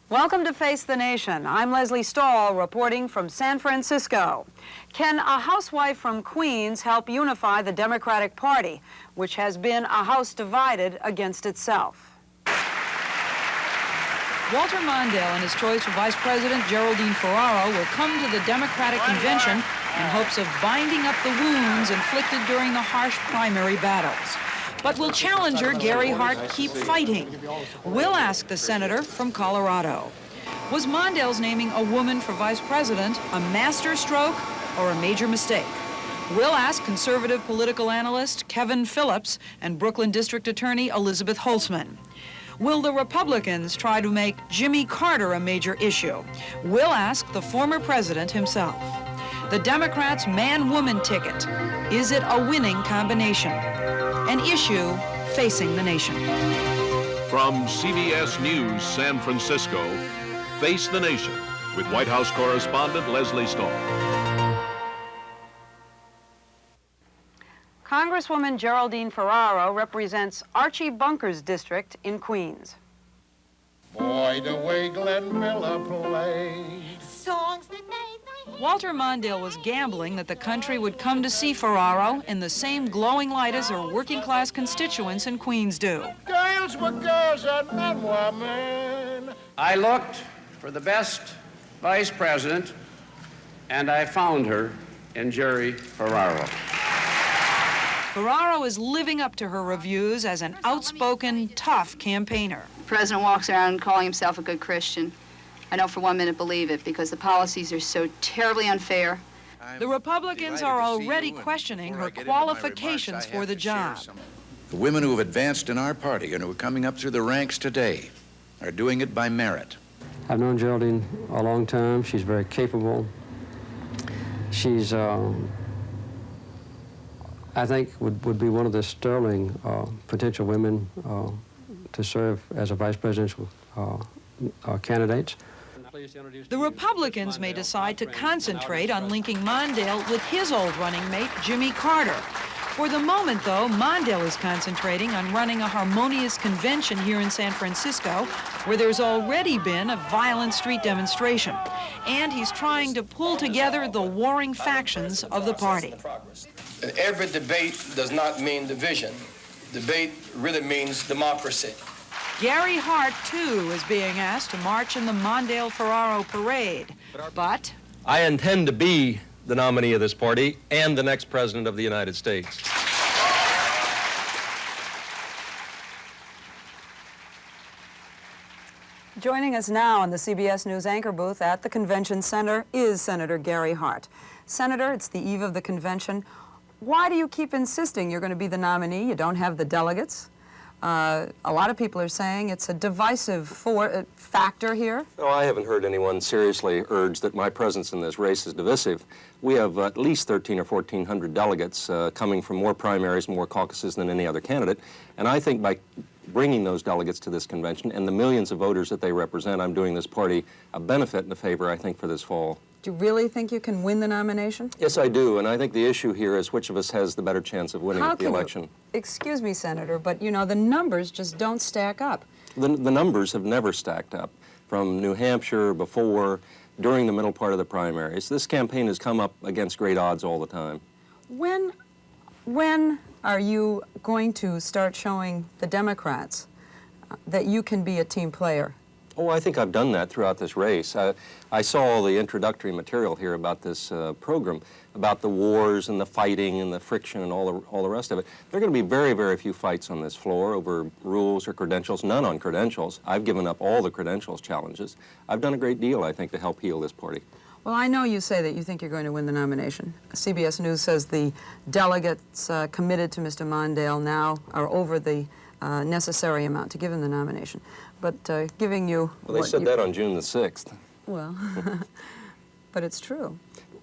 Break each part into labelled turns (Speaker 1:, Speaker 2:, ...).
Speaker 1: Welcome to Face the Nation. I'm Leslie Stahl reporting from San Francisco. Can a housewife from Queens help unify the Democratic Party, which has been a house divided against itself? Walter Mondale and his choice for Vice President Geraldine Ferraro will come to the Democratic Convention in hopes of binding up the wounds inflicted during the harsh primary battles. But will challenger Gary Hart keep fighting? We'll ask the senator from Colorado. Was Mondale's naming a woman for vice president a masterstroke or a major mistake? We'll ask conservative political analyst Kevin Phillips and Brooklyn District Attorney Elizabeth Holtzman. Will the Republicans try to make Jimmy Carter a major issue? We'll ask the former president himself. The Democrats' man-woman ticket, is it a winning combination? An issue facing the nation.
Speaker 2: From CBS News San Francisco, Face the Nation with White House correspondent Leslie Stahl.
Speaker 1: Congresswoman Geraldine Ferraro represents Archie Bunker's district in Queens.
Speaker 3: Boy, the way Glenn Miller plays.
Speaker 4: Songs that made my head.
Speaker 1: Walter Mondale was gambling that the country would come to see Ferraro in the same glowing light as her working-class constituents in Queens do.
Speaker 3: Girls were girls and men were men.
Speaker 5: I looked for the best vice president, and I found her in Jerry Ferraro.
Speaker 1: Ferraro is living up to her reviews as an outspoken, tough campaigner.
Speaker 6: The president walks around calling himself a good Christian. I don't for 1 minute believe it because the policies are so terribly unfair.
Speaker 1: The Republicans are already questioning her qualifications for the job.
Speaker 7: The women who have advanced in our party and who are coming up through the ranks today are doing it by merit.
Speaker 8: I've known Geraldine a long time. She's very capable. She's, I think, would be one of the sterling potential women to serve as a vice presidential candidate.
Speaker 1: The Republicans may decide to concentrate on linking Mondale with his old running mate, Jimmy Carter. For the moment, though, Mondale is concentrating on running a harmonious convention here in San Francisco, where there's already been a violent street demonstration. And he's trying to pull together the warring factions of the party.
Speaker 9: Every debate does not mean division. Debate really means democracy.
Speaker 1: Gary Hart, too, is being asked to march in the Mondale-Ferraro parade, but
Speaker 10: I intend to be the nominee of this party and the next president of the United States.
Speaker 1: Joining us now in the CBS News anchor booth at the Convention Center is Senator Gary Hart. Senator, it's the eve of the convention. Why do you keep insisting you're going to be the nominee? You don't have the delegates. A lot of people are saying it's a divisive factor here.
Speaker 10: No, I haven't heard anyone seriously urge that my presence in this race is divisive. We have at least 1,300 or 1,400 delegates coming from more primaries, more caucuses than any other candidate. And I think by bringing those delegates to this convention and the millions of voters that they represent, I'm doing this party a benefit and a favor, I think, for this fall.
Speaker 1: Do you really think you can win the nomination?
Speaker 10: Yes, I do, and I think the issue here is which of us has the better chance of winning the election.
Speaker 1: Excuse me, Senator, but you know, the numbers just don't stack up.
Speaker 10: The numbers have never stacked up. From New Hampshire, before, during the middle part of the primaries. This campaign has come up against great odds all the time.
Speaker 1: When are you going to start showing the Democrats that you can be a team player?
Speaker 10: Oh, I think I've done that throughout this race. I saw all the introductory material here about this program, about the wars and the fighting and the friction and all the rest of it. There are going to be very, very few fights on this floor over rules or credentials, none on credentials. I've given up all the credentials challenges. I've done a great deal, I think, to help heal this party.
Speaker 1: Well, I know you say that you think you're going to win the nomination. CBS News says the delegates committed to Mr. Mondale now are over the necessary amount to give him the nomination. But giving you...
Speaker 10: Well, they said that on June the 6th.
Speaker 1: Well, but it's true.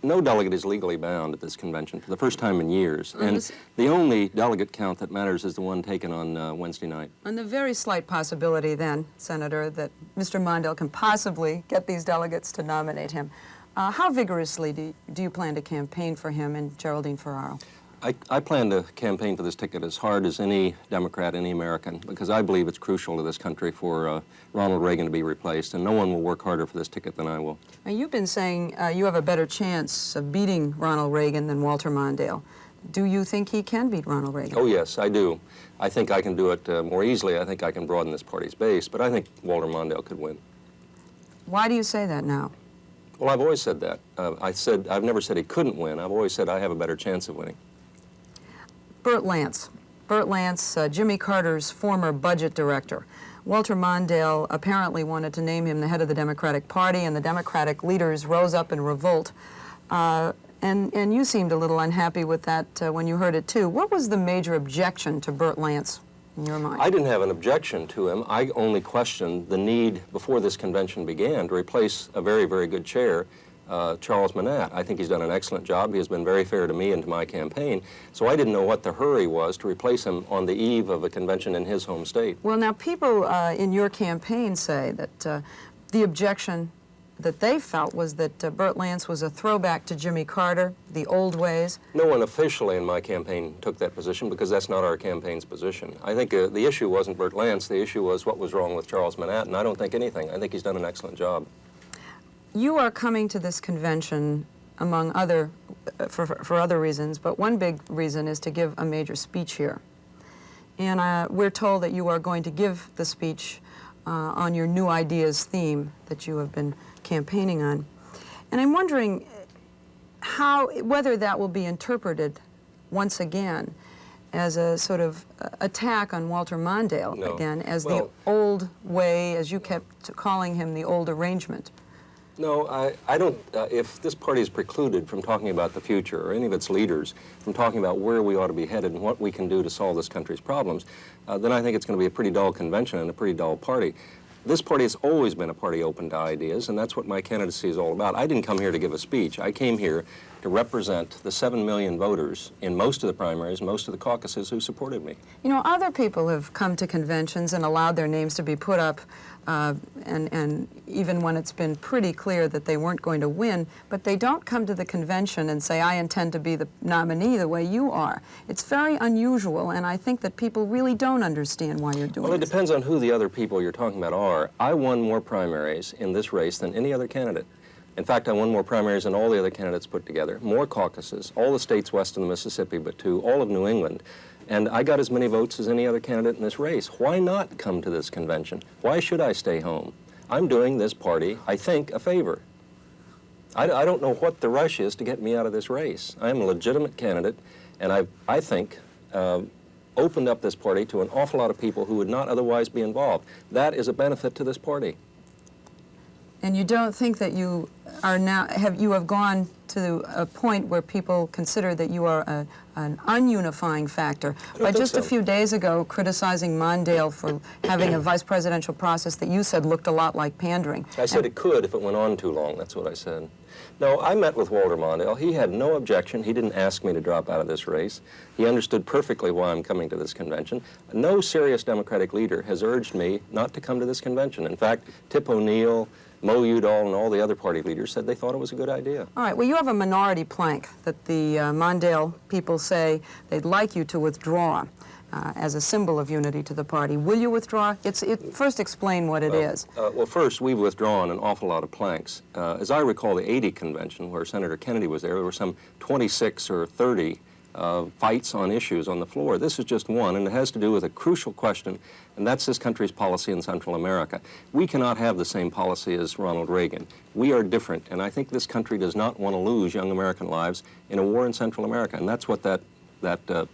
Speaker 10: No delegate is legally bound at this convention for the first time in years. And the only delegate count that matters is the one taken on Wednesday night.
Speaker 1: On the very slight possibility then, Senator, that Mr. Mondale can possibly get these delegates to nominate him, how vigorously do you plan to campaign for him and Geraldine Ferraro?
Speaker 10: I plan to campaign for this ticket as hard as any Democrat, any American, because I believe it's crucial to this country for Ronald Reagan to be replaced, and no one will work harder for this ticket than I will.
Speaker 1: Now, you've been saying you have a better chance of beating Ronald Reagan than Walter Mondale. Do you think he can beat Ronald Reagan?
Speaker 10: Oh, yes, I do. I think I can do it more easily. I think I can broaden this party's base, but I think Walter Mondale could win.
Speaker 1: Why do you say that now?
Speaker 10: Well, I've always said that. I've never said he couldn't win. I've always said I have a better chance of winning.
Speaker 1: Burt Lance. Burt Lance, Jimmy Carter's former budget director. Walter Mondale apparently wanted to name him the head of the Democratic Party, and the Democratic leaders rose up in revolt. And you seemed a little unhappy with that when you heard it, too. What was the major objection to Burt Lance in your mind?
Speaker 10: I didn't have an objection to him. I only questioned the need, before this convention began, to replace a very, very good chair, Charles Manette. I think he's done an excellent job. He has been very fair to me and to my campaign. So I didn't know what the hurry was to replace him on the eve of a convention in his home state.
Speaker 1: Well, now, people in your campaign say that the objection that they felt was that Burt Lance was a throwback to Jimmy Carter, the old ways.
Speaker 10: No one officially in my campaign took that position because that's not our campaign's position. I think the issue wasn't Burt Lance. The issue was what was wrong with Charles Manette, and I don't think anything. I think he's done an excellent job.
Speaker 1: You are coming to this convention, among other, for other reasons, but one big reason is to give a major speech here. And we're told that you are going to give the speech on your New Ideas theme that you have been campaigning on. And I'm wondering whether that will be interpreted once again as a sort of attack on Walter Mondale again, as the old way, as you kept calling him, the old arrangement.
Speaker 10: No, I don't, if this party is precluded from talking about the future, or any of its leaders from talking about where we ought to be headed and what we can do to solve this country's problems, then I think it's going to be a pretty dull convention and a pretty dull party. This party has always been a party open to ideas, and that's what my candidacy is all about. I didn't come here to give a speech. I came here to represent the 7 million voters in most of the primaries, most of the caucuses who supported me.
Speaker 1: You know, other people have come to conventions and allowed their names to be put up, and even when it's been pretty clear that they weren't going to win, but they don't come to the convention and say, I intend to be the nominee the way you are. It's very unusual, and I think that people really don't understand why you're doing it.
Speaker 10: Well, it depends on who the other people you're talking about are. I won more primaries in this race than any other candidate. In fact, I won more primaries than all the other candidates put together, more caucuses, all the states west of the Mississippi but 2, all of New England. And I got as many votes as any other candidate in this race. Why not come to this convention? Why should I stay home? I'm doing this party, I think, a favor. I don't know what the rush is to get me out of this race. I'm a legitimate candidate, and I think, opened up this party to an awful lot of people who would not otherwise be involved. That is a benefit to this party.
Speaker 1: And you don't think that you are now, you have gone to a point where people consider that you are an ununifying factor by just a few days ago criticizing Mondale for having a vice presidential process that you said looked a lot like pandering.
Speaker 10: I said it could if it went on too long. That's what I said. No, I met with Walter Mondale. He had no objection. He didn't ask me to drop out of this race. He understood perfectly why I'm coming to this convention. No serious Democratic leader has urged me not to come to this convention. In fact, Tip O'Neill, Mo Udall, and all the other party leaders said they thought it was a good idea.
Speaker 1: All right, well, you have a minority plank that the Mondale people say they'd like you to withdraw as a symbol of unity to the party. Will you withdraw? First explain what it is.
Speaker 10: Well, first, we've withdrawn an awful lot of planks. As I recall, the 80 convention, where Senator Kennedy was there were some 26 or 30 fights on issues on the floor. This is just one, and it has to do with a crucial question, and that's this country's policy in Central America. We cannot have the same policy as Ronald Reagan. We are different, and I think this country does not want to lose young American lives in a war in Central America, and that's what that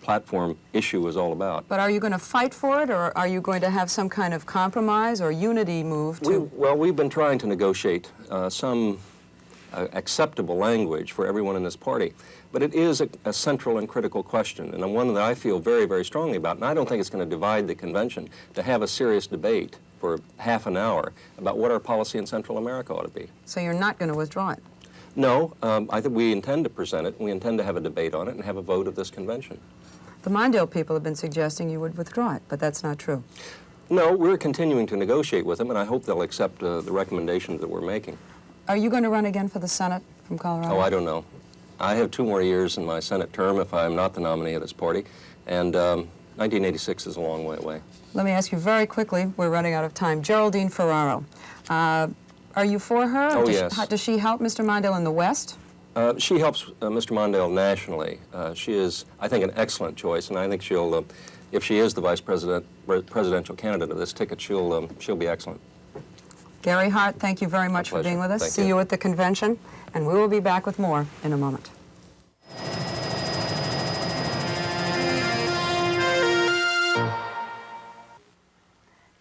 Speaker 10: platform issue is all about.
Speaker 1: But are you going to fight for it, or are you going to have some kind of compromise or unity move to...
Speaker 10: Well, we've been trying to negotiate some acceptable language for everyone in this party. But it is a central and critical question, and one that I feel very, very strongly about. And I don't think it's going to divide the convention to have a serious debate for half an hour about what our policy in Central America ought to be.
Speaker 1: So you're not going to withdraw it?
Speaker 10: No, I think we intend to present it. We intend to have a debate on it and have a vote of this convention.
Speaker 1: The Mondale people have been suggesting you would withdraw it, but that's not true.
Speaker 10: No, we're continuing to negotiate with them, and I hope they'll accept the recommendations that we're making.
Speaker 1: Are you going to run again for the Senate from Colorado?
Speaker 10: Oh, I don't know. I have 2 more years in my Senate term if I'm not the nominee of this party, and 1986 is a long way away.
Speaker 11: Let me ask you very quickly, we're running out of time. Geraldine Ferraro, are you for her?
Speaker 10: Oh, yes.
Speaker 11: Does she help Mr. Mondale in the West?
Speaker 10: She helps Mr. Mondale nationally. She is, I think, an excellent choice, and I think she'll, if she is the presidential candidate of this ticket, she'll be excellent.
Speaker 11: Gary Hart, thank you very much for being with us.
Speaker 10: Thank
Speaker 11: See
Speaker 10: you
Speaker 11: you at the convention, and we will be back with more in a moment.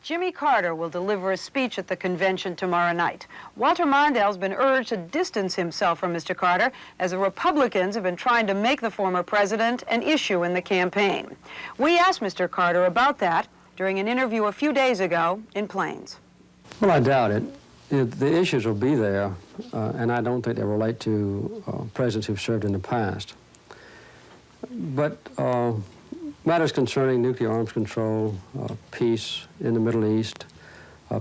Speaker 11: Jimmy Carter will deliver a speech at the convention tomorrow night. Walter Mondale's been urged to distance himself from Mr. Carter as the Republicans have been trying to make the former president an issue in the campaign. We asked Mr. Carter about that during an interview a few days ago in Plains.
Speaker 8: Well, I doubt it. The issues will be there, and I don't think they relate to presidents who've served in the past. But matters concerning nuclear arms control, peace in the Middle East,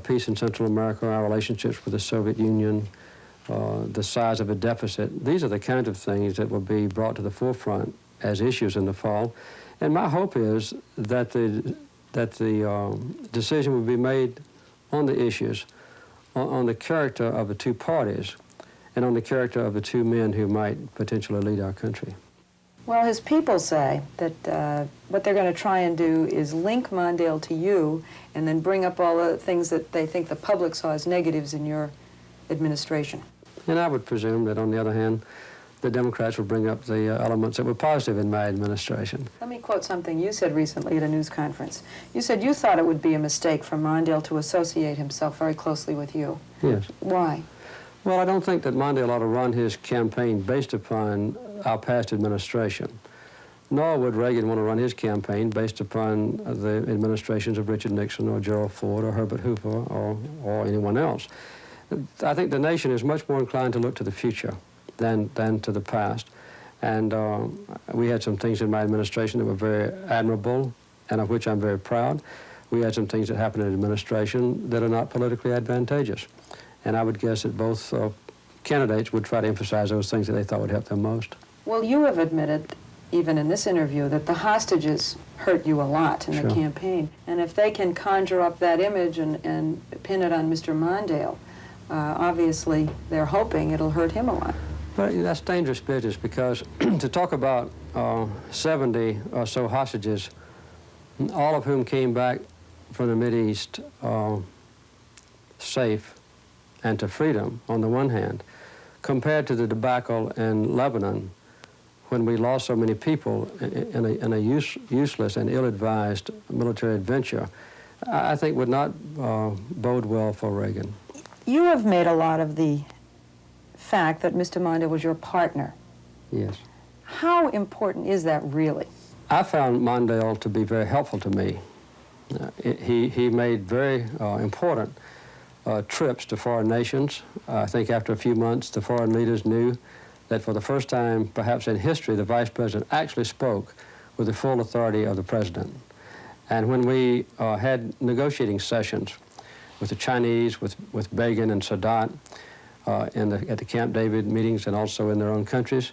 Speaker 8: peace in Central America, our relationships with the Soviet Union, the size of a deficit, these are the kinds of things that will be brought to the forefront as issues in the fall. And my hope is that the decision will be made on the issues, on the character of the 2 parties, and on the character of the 2 men who might potentially lead our country.
Speaker 11: Well, his people say that what they're going to try and do is link Mondale to you and then bring up all the things that they think the public saw as negatives in your administration.
Speaker 8: And I would presume that, on the other hand, the Democrats will bring up the elements that were positive in my administration.
Speaker 11: Let me quote something you said recently at a news conference. You said you thought it would be a mistake for Mondale to associate himself very closely with you.
Speaker 8: Yes.
Speaker 11: Why?
Speaker 8: Well, I don't think that Mondale ought to run his campaign based upon our past administration. Nor would Reagan want to run his campaign based upon the administrations of Richard Nixon or Gerald Ford or Herbert Hoover or anyone else. I think the nation is much more inclined to look to the future than to the past. And we had some things in my administration that were very admirable and of which I'm very proud. We had some things that happened in administration that are not politically advantageous. And I would guess that both candidates would try to emphasize those things that they thought would help them most.
Speaker 11: Well, you have admitted, even in this interview, that the hostages hurt you a lot in
Speaker 8: Sure.
Speaker 11: the campaign. And if they can conjure up that image and pin it on Mr. Mondale, obviously they're hoping it'll hurt him a lot.
Speaker 8: But that's dangerous business, because to talk about 70 or so hostages, all of whom came back from the Mideast safe and to freedom on the one hand, compared to the debacle in Lebanon, when we lost so many people in a useless and ill-advised military adventure, I think would not bode well for Reagan.
Speaker 11: You have made a lot of the fact that Mr. Mondale was your partner.
Speaker 8: Yes.
Speaker 11: How important is that really?
Speaker 8: I found Mondale to be very helpful to me. He made very important trips to foreign nations. I think after a few months, the foreign leaders knew that for the first time, perhaps in history, the vice president actually spoke with the full authority of the president. And when we had negotiating sessions with the Chinese, with Begin and Sadat, at the Camp David meetings and also in their own countries,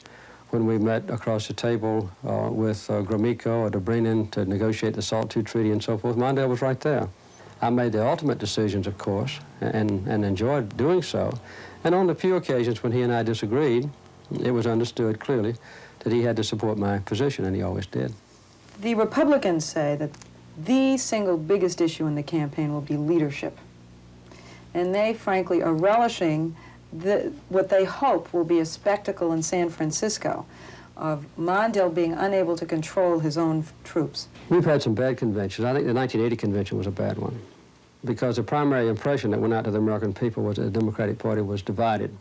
Speaker 8: when we met across the table with Gromyko or Dobrynin to negotiate the SALT II treaty and so forth, Mondale was right there. I made the ultimate decisions, of course, and enjoyed doing so. And on the few occasions when he and I disagreed, it was understood clearly that he had to support my position, and he always did.
Speaker 11: The Republicans say that the single biggest issue in the campaign will be leadership. And they, frankly, are relishing what they hope will be a spectacle in San Francisco of Mondale being unable to control his own troops.
Speaker 8: We've had some bad conventions. I think the 1980 convention was a bad one, because the primary impression that went out to the American people was that the Democratic Party was divided,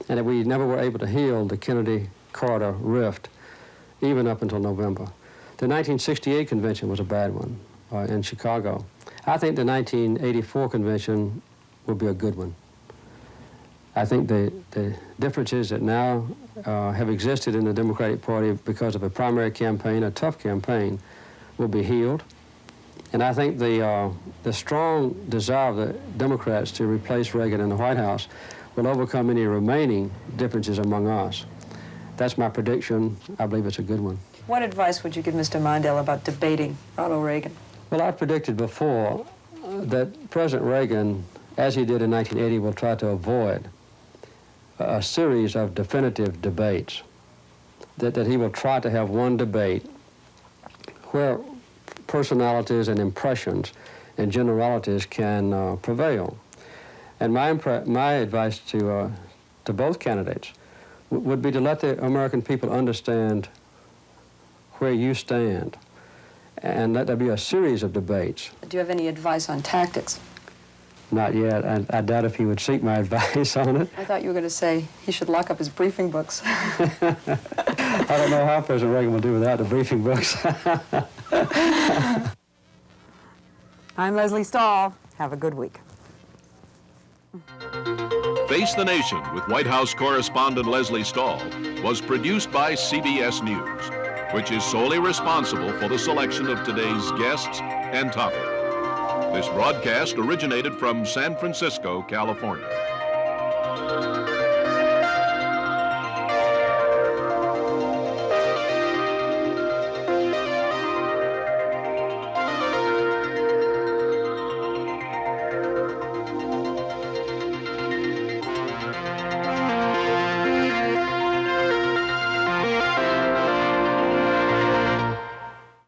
Speaker 8: and that we never were able to heal the Kennedy-Carter rift, even up until November. The 1968 convention was a bad one in Chicago. I think the 1984 convention will be a good one. I think the differences that now have existed in the Democratic Party because of a primary campaign, a tough campaign, will be healed. And I think the strong desire of the Democrats to replace Reagan in the White House will overcome any remaining differences among us. that's my prediction. I believe it's a good one.
Speaker 11: What advice would you give Mr. Mondale about debating Ronald Reagan?
Speaker 8: Well, I predicted before that President Reagan, as he did in 1980, will try to avoid a series of definitive debates, that he will try to have one debate where personalities and impressions and generalities can prevail. And my advice to both candidates would be to let the American people understand where you stand, and let there be a series of debates.
Speaker 11: Do you have any advice on tactics?
Speaker 8: Not yet. I doubt if he would seek my advice on it.
Speaker 11: I thought you were going to say he should lock up his briefing books.
Speaker 8: I don't know how President Reagan will do without the briefing books.
Speaker 11: I'm Leslie Stahl. Have a good week.
Speaker 2: Face the Nation with White House correspondent Leslie Stahl was produced by CBS News, which is solely responsible for the selection of today's guests and topic. This broadcast originated from San Francisco, California.